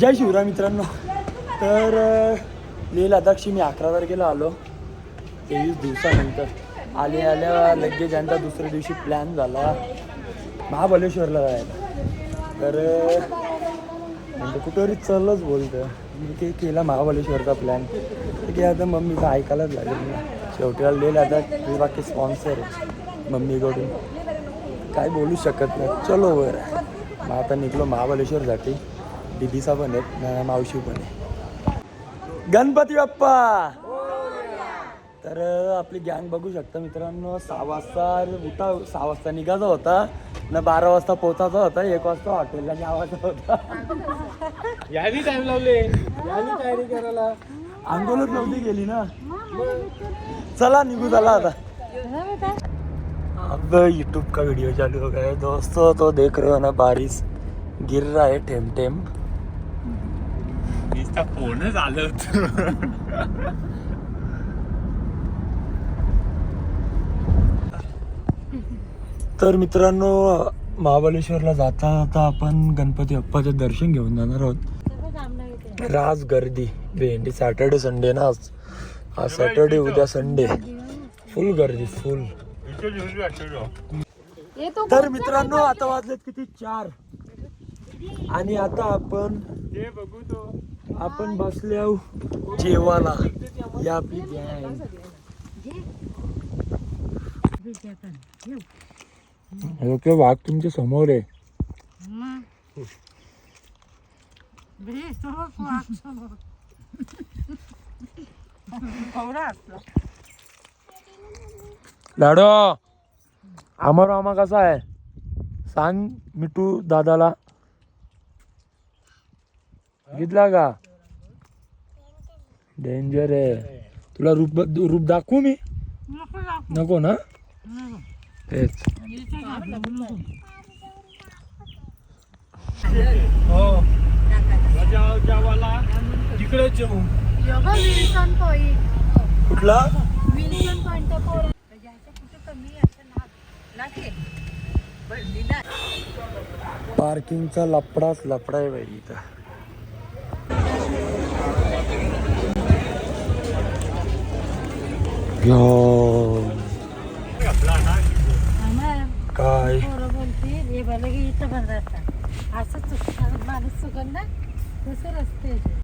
जय शिवराय मित्रांनो. तर लेह लडाखशी मी 11 तारखेला आलो. 23 दिवसानंतर आल्या लगेच त्यांचा दुसऱ्या दिवशी प्लॅन झाला महाबळेश्वरला जायला. तर म्हणजे कुठेतरी चलच बोलतं मी ते केला महाबळेश्वरचा प्लॅन. की आता मम्मीचं ऐकायलाच लागेल ना. शेवटी लेह लडाख हे बाकी स्पॉन्सर आहे मम्मीकडून, काय बोलू शकत नाही. चलो बरं मग आता निघलो महाबळेश्वरसाठी. दीदीचा पण आहे, मावशी पण आहे. गणपती बाप्पा. तर आपली गँग बघू शकता मित्रांनो. 6 वाजता निघायचा होता ना, 12 वाजता पोहोचायचा होता, 1 वाजता हॉटेलला जावायचा होता. यानी टाइम लावले, यानी तयारी करायला आंदोलक नव्हती गेली ना. चला निघू चला आता. अब यूट्यूब का वीडियो चालू हो गया है दोस्तों. तो देख रहे हो ना, बारिश गिर रहा है टेम टेम. नुसता फोनच आलं होतं. तर मित्रांनो, महाबळेश्वरला जाता जाता आपण गणपती बाप्पाचे दर्शन घेऊन जाणार आहोत. राज गर्दी भेंडी. सॅटर्डे संडे ना आज सॅटर्डे, उद्या संडे. फुल गर्दी फुल. तर मित्रांनो आता वाजलेत किती 4 आणि आता आपण बसल्या जेवायला. या आपली गँग. ओके, वाघ तुमच्या समोर आहे. लाडो आमा कसा आहे सांग. मिठू दादाला घेतला का? डेंजर आहे. तुला रूप दाखवू मी? नको ना. तेच तिकडे जाऊ. Wilson point. कुठला? Wilson point. पार्किंगचा लफडा आहे बाई इथं. काय बोलते हे बघ इथं बंद असतात असं माणूस सुगंध तसं रस्ते.